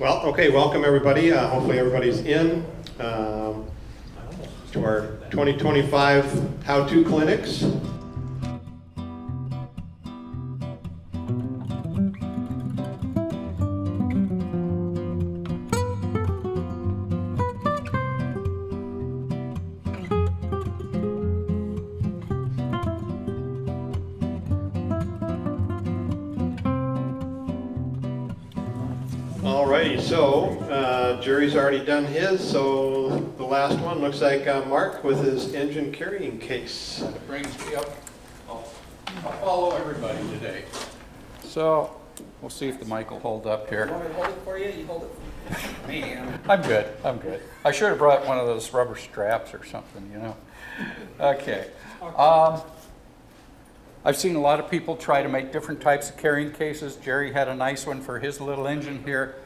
Well, okay, welcome everybody. Hopefully everybody's in to our 2025 how-to clinics. Alrighty, so Jerry's already done his, so the last one looks like Mark with his engine carrying case. That brings me up. I'll follow everybody today. So we'll see if the mic will hold up here. You want me to hold it for you? You hold it for me. I'm good. I'm good. I should have brought one of those rubber straps or something, you know. Okay. I've seen a lot of people try to make different types of carrying cases. Jerry had a nice one for his little engine here.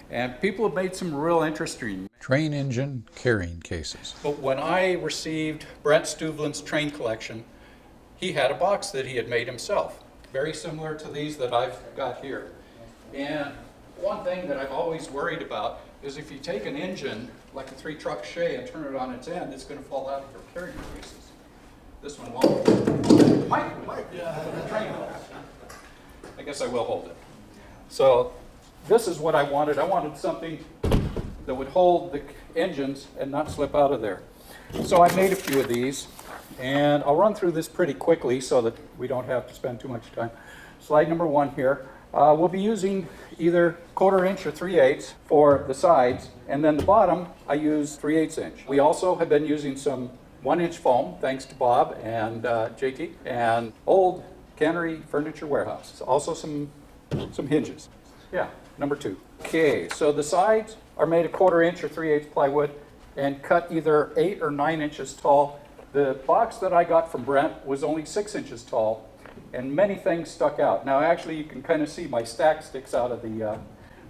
And people have made some real interesting train engine carrying cases. But when I received Brent Stuvlin's train collection, he had a box that he had made himself, very similar to these that I've got here. And one thing that I've always worried about is if you take an engine like a 3-truck Shay and turn it on its end, it's going to fall out of your carrying cases. This one won't. Might. Yeah. I guess I will hold it. So this is what I wanted. I wanted something that would hold the engines and not slip out of there. So I made a few of these, and I'll run through this pretty quickly so that we don't have to spend too much time. Slide number 1 here. We'll be using either 1/4 inch or 3/8 for the sides, and then the bottom I use 3/8 inch. We also have been using some 1-inch foam, thanks to Bob and JT, and old Cannery Furniture Warehouse. Also some hinges. Yeah, number 2. Okay, so the sides are made of 1/4 inch or 3/8 plywood and cut either 8 or 9 inches tall. The box that I got from Brent was only 6 inches tall, and many things stuck out. Now actually you can kind of see my stack sticks out of the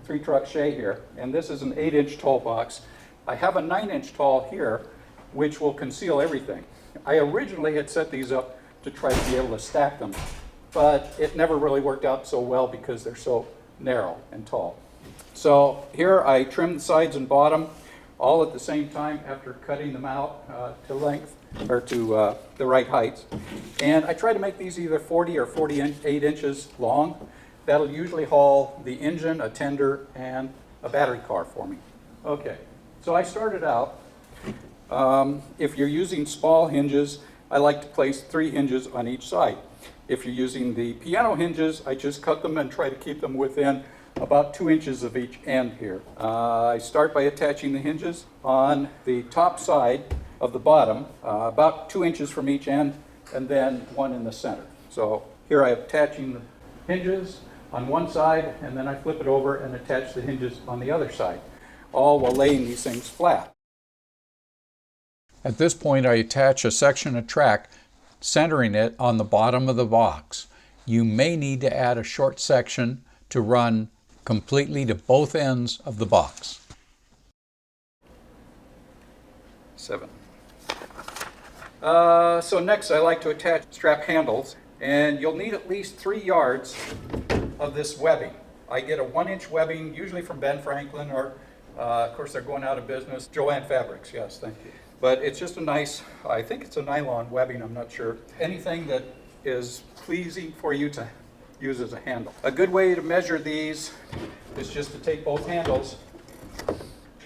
3-truck Shay here, and this is an 8-inch tall box. I have a 9-inch tall here, which will conceal everything. I originally had set these up to try to be able to stack them, but it never really worked out so well because they're so narrow and tall. So here I trimmed the sides and bottom all at the same time after cutting them out to length, or to the right heights. And I try to make these either 40 or 48 inches long. That'll usually haul the engine, a tender, and a battery car for me. Okay, so I started out, if you're using small hinges, I like to place 3 hinges on each side. If you're using the piano hinges, I just cut them and try to keep them within about 2 inches of each end here. I start by attaching the hinges on the top side of the bottom, about 2 inches from each end, and then 1 in the center. So here I'm attaching the hinges on one side, and then I flip it over and attach the hinges on the other side, all while laying these things flat. At this point, I attach a section of track, centering it on the bottom of the box. You may need to add a short section to run completely to both ends of the box. 7. So next I like to attach strap handles, and you'll need at least 3 yards of this webbing. I get a 1-inch webbing, usually from Ben Franklin, or of course they're going out of business, Joanne Fabrics, yes, thank you. But it's just a nice, I think it's a nylon webbing, I'm not sure. Anything that is pleasing for you to use as a handle. A good way to measure these is just to take both handles,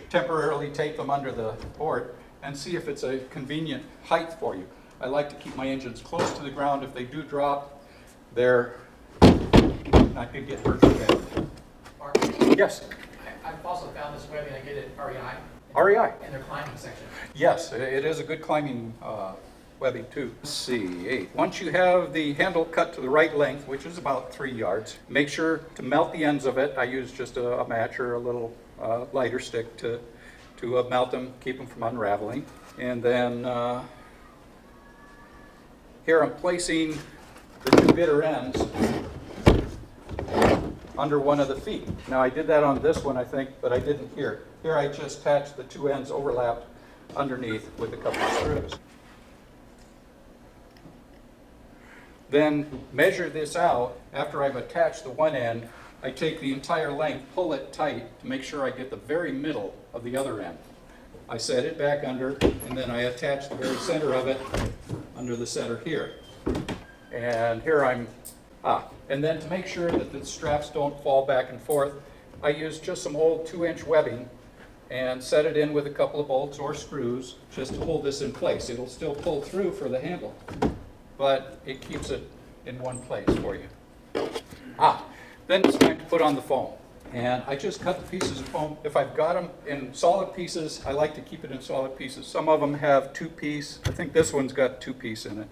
temporarily tape them under the board, and see if it's a convenient height for you. I like to keep my engines close to the ground. If they do drop, they're not going to get hurt with that. Mark, Yes? I've also found this webbing. I get it at REI. REI? In their climbing section. Yes, it is a good climbing webbing too. Let's see, 8. Once you have the handle cut to the right length, which is about 3 yards, make sure to melt the ends of it. I use just a match or a little lighter stick to melt them, keep them from unraveling. And then here I'm placing the 2 bitter ends under one of the feet. Now I did that on this one, I think, but I didn't here. Here I just attached the 2 ends overlapped underneath with a couple of screws. Then measure this out after I've attached the one end I take the entire length, pull it tight to make sure I get the very middle of the other end. I set it back under, and then I attach the very center of it under the center here. And here and then to make sure that the straps don't fall back and forth, I use just some old 2-inch webbing and set it in with a couple of bolts or screws just to hold this in place. It'll still pull through for the handle, but it keeps it in one place for you. Then it's time to put on the foam. And I just cut the pieces of foam. If I've got them in solid pieces, I like to keep it in solid pieces. Some of them have 2-piece. I think this one's got 2-piece in it.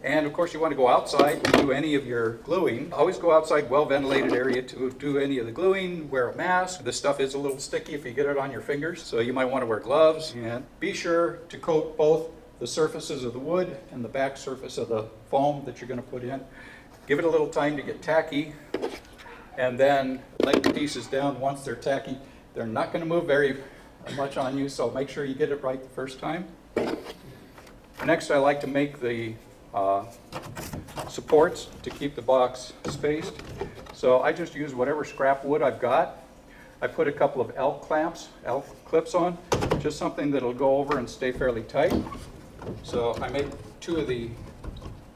And of course you want to go outside to do any of your gluing. Always go outside, well-ventilated area to do any of the gluing. Wear a mask. This stuff is a little sticky if you get it on your fingers, so you might want to wear gloves. And be sure to coat both the surfaces of the wood and the back surface of the foam that you're going to put in. Give it a little time to get tacky, and then lay the pieces down once they're tacky. They're not going to move very much on you, so make sure you get it right the first time. Next, I like to make the supports to keep the box spaced. So I just use whatever scrap wood I've got. I put a couple of elk clips on, just something that'll go over and stay fairly tight. So I make 2 of the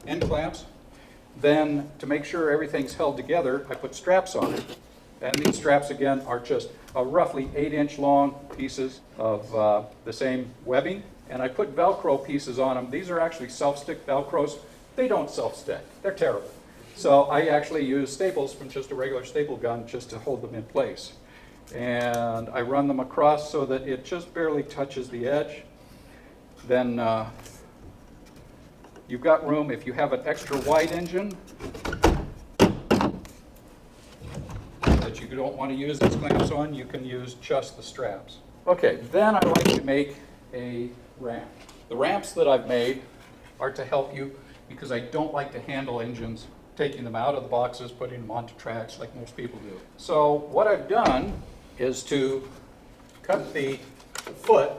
end clamps. Then, to make sure everything's held together, I put straps on it. And these straps, again, are just roughly 8-inch long pieces of the same webbing. And I put Velcro pieces on them. These are actually self-stick Velcros. They don't self-stick. They're terrible. So I actually use staples from just a regular staple gun just to hold them in place. And I run them across so that it just barely touches the edge. Then you've got room, if you have an extra wide engine that you don't want to use these clamps on, you can use just the straps. Okay, then I like to make a ramp. The ramps that I've made are to help you because I don't like to handle engines, taking them out of the boxes, putting them onto tracks like most people do. So what I've done is to cut the foot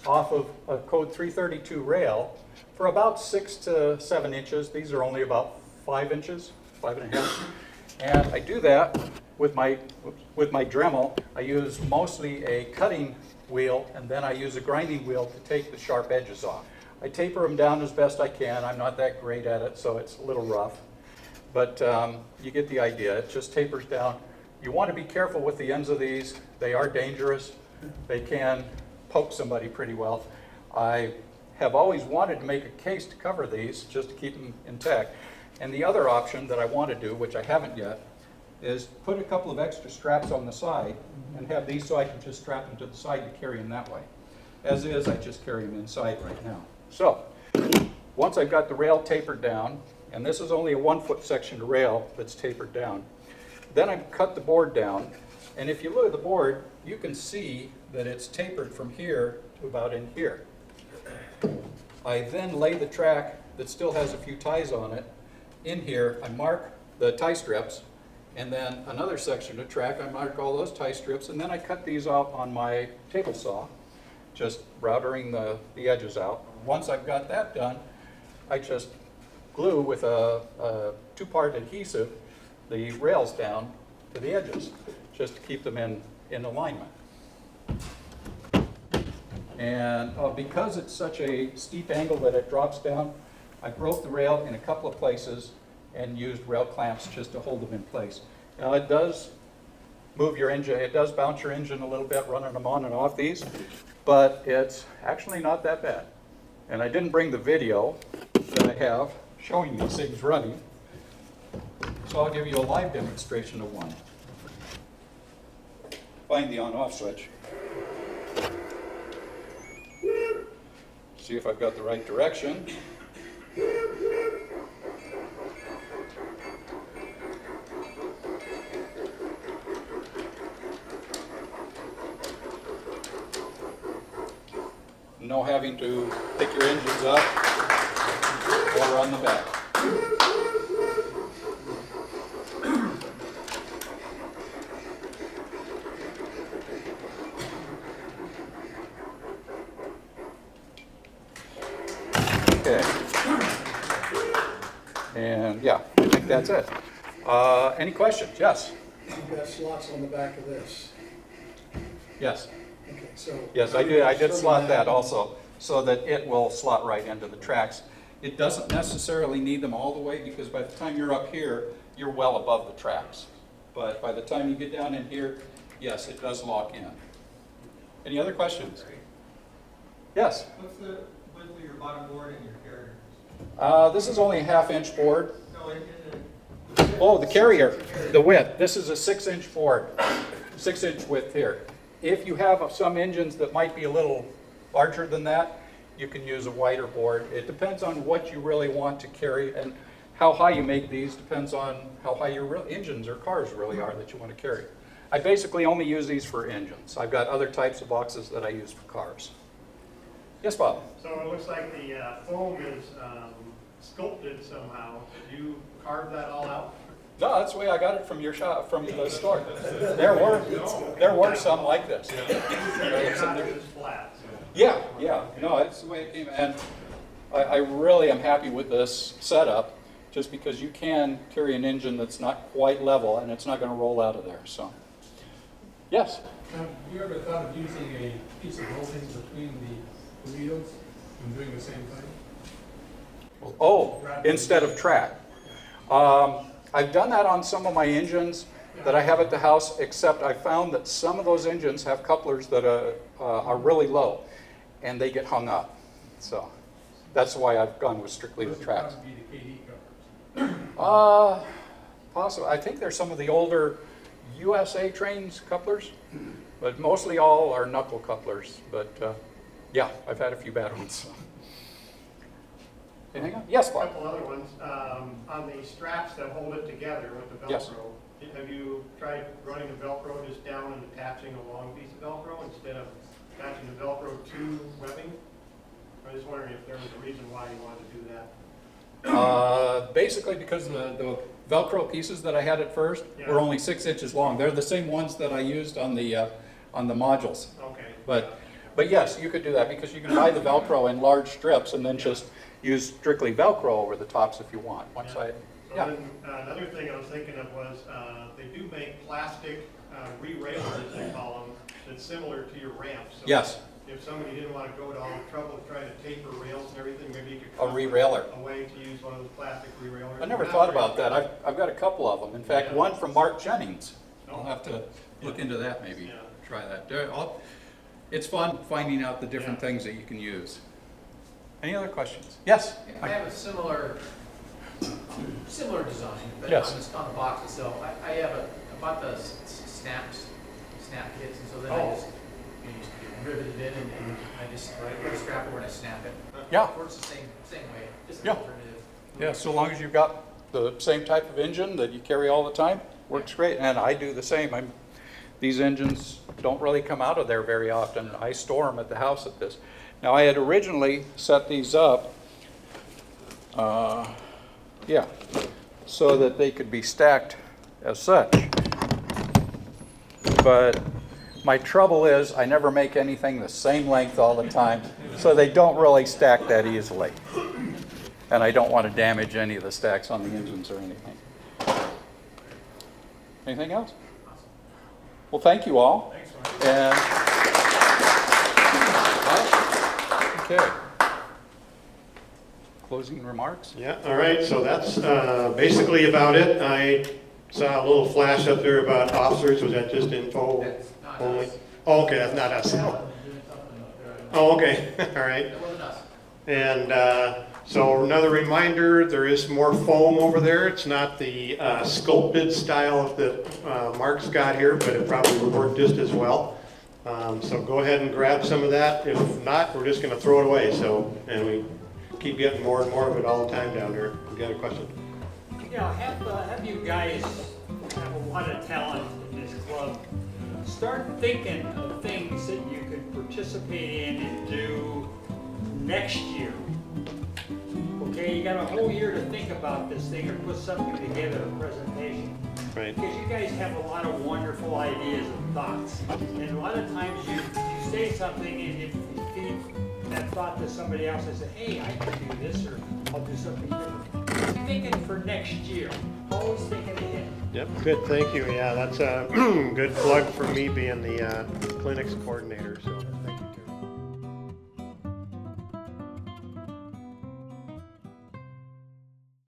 off of a code 332 rail for about 6 to 7 inches. These are only about 5 inches, 5.5. And I do that with my Dremel. I use mostly a cutting wheel, and then I use a grinding wheel to take the sharp edges off. I taper them down as best I can. I'm not that great at it, so it's a little rough. But you get the idea. It just tapers down. You want to be careful with the ends of these. They are dangerous. They can poke somebody pretty well. I have always wanted to make a case to cover these just to keep them intact. And the other option that I want to do, which I haven't yet, is put a couple of extra straps on the side and have these so I can just strap them to the side to carry them that way. As is, I just carry them inside right now. So, once I've got the rail tapered down, and this is only a 1-foot section of rail that's tapered down, then I cut the board down, and if you look at the board, you can see that it's tapered from here to about in here. I then lay the track that still has a few ties on it in here. I mark the tie strips, and then another section of track, I mark all those tie strips, and then I cut these out on my table saw, just routering the edges out. Once I've got that done, I just glue with a 2-part adhesive the rails down to the edges, just to keep them in alignment. And because it's such a steep angle that it drops down, I broke the rail in a couple of places and used rail clamps just to hold them in place. Now it does move your engine, it does bounce your engine a little bit running them on and off these, but it's actually not that bad. And I didn't bring the video that I have showing these things running, so I'll give you a live demonstration of one. Find the on-off switch. See if I've got the right direction. No having to pick your engines up or on the back. Okay. And yeah, I think that's it. Any questions? Yes. You've got slots on the back of this. Yes. Okay, so. Yes, I did slot that also, so that it will slot right into the tracks. It doesn't necessarily need them all the way, because by the time you're up here, you're well above the tracks. But by the time you get down in here, yes, it does lock in. Any other questions? Yes? What's the width of your bottom board and your carrier? This is only a 1/2-inch board. No, Oh, the carrier, the width. This is a 6-inch board, 6-inch width here. If you have some engines that might be a little larger than that, you can use a wider board. It depends on what you really want to carry, and how high you make these depends on how high your real engines or cars really are that you want to carry. I basically only use these for engines. I've got other types of boxes that I use for cars. Yes, Bob? So it looks like the foam is sculpted somehow. Did you carve that all out? No, that's the way I got it from your shop, from the store. There were some like this. It's not just flat. So. Yeah, no, that's the way it came. And I really am happy with this setup, just because you can carry an engine that's not quite level and it's not going to roll out of there. So, yes? Have you ever thought of using a piece of rolling between the wheels and doing the same thing? Oh, instead of track. I've done that on some of my engines that I have at the house, except I found that some of those engines have couplers that are really low, and they get hung up. So that's why I've gone with strictly the tracks. Those would probably be the KD couplers. Possibly. I think there's some of the older USA trains couplers, but mostly all are knuckle couplers. But yeah, I've had a few bad ones. So. Anything else? Yes, A Bob. couple other ones. On the straps that hold it together with the Velcro, Yes. have you tried running the Velcro just down and attaching a long piece of Velcro instead of attaching the Velcro to webbing? I was just wondering if there was a reason why you wanted to do that. Basically because the Velcro pieces that I had at first were only 6 inches long. They're the same ones that I used on the modules. Okay. But yes, you could do that, because you can buy the Velcro in large strips and then just use strictly Velcro over the tops if you want. One side. So Yeah. then, another thing I was thinking of was they do make plastic re-railers, as they call them, that's similar to your ramp. So Yes. if somebody didn't want to go to all the trouble of trying to taper rails and everything, maybe you could A re-railer. a way to use one of those plastic re-railers. I never thought about that. I've got a couple of them. In fact, one from Mark Jennings. I'll have to look into that maybe. Yeah. Try that. It's fun finding out the different things that you can use. Any other questions? Yes? I have a similar design, but Yes. on the box itself. I bought the snap kits, and so then I just rivet it in, and I just put a strap over and I snap it. Yeah. It works the same way, just an Yeah. alternative. Yeah, so long as you've got the same type of engine that you carry all the time, works great. And I do the same. These engines don't really come out of there very often. I store them at the house at this. Now, I had originally set these up, so that they could be stacked as such. But my trouble is I never make anything the same length all the time, so they don't really stack that easily. And I don't want to damage any of the stacks on the engines or anything. Anything else? Well, thank you all. Thanks, Mike. And okay. Closing remarks? Yeah, all right, so that's basically about it. I saw a little flash up there about officers. Was that just info That's not only? us. Oh, okay, that's not us. Alan doing something up there. Oh, okay, all right. That wasn't us. And so another reminder, there is more foam over there. It's not the sculpted style that Mark's got here, but it probably would work just as well. So go ahead and grab some of that. If not, we're just going to throw it away. So, and we keep getting more and more of it all the time down here. You got a question? Yeah, have you guys have a lot of talent in this club? Start thinking of things that you could participate in and do next year. Okay, you got a whole year to think about this thing or put something together, a presentation. Right. Because you guys have a lot of wonderful ideas and thoughts. And a lot of times you say something and you feed that thought to somebody else and say, hey, I can do this or I'll do something different. You thinking for next year? Always thinking ahead. Yep, good, thank you. Yeah, that's a good plug for me being the clinics coordinator, so.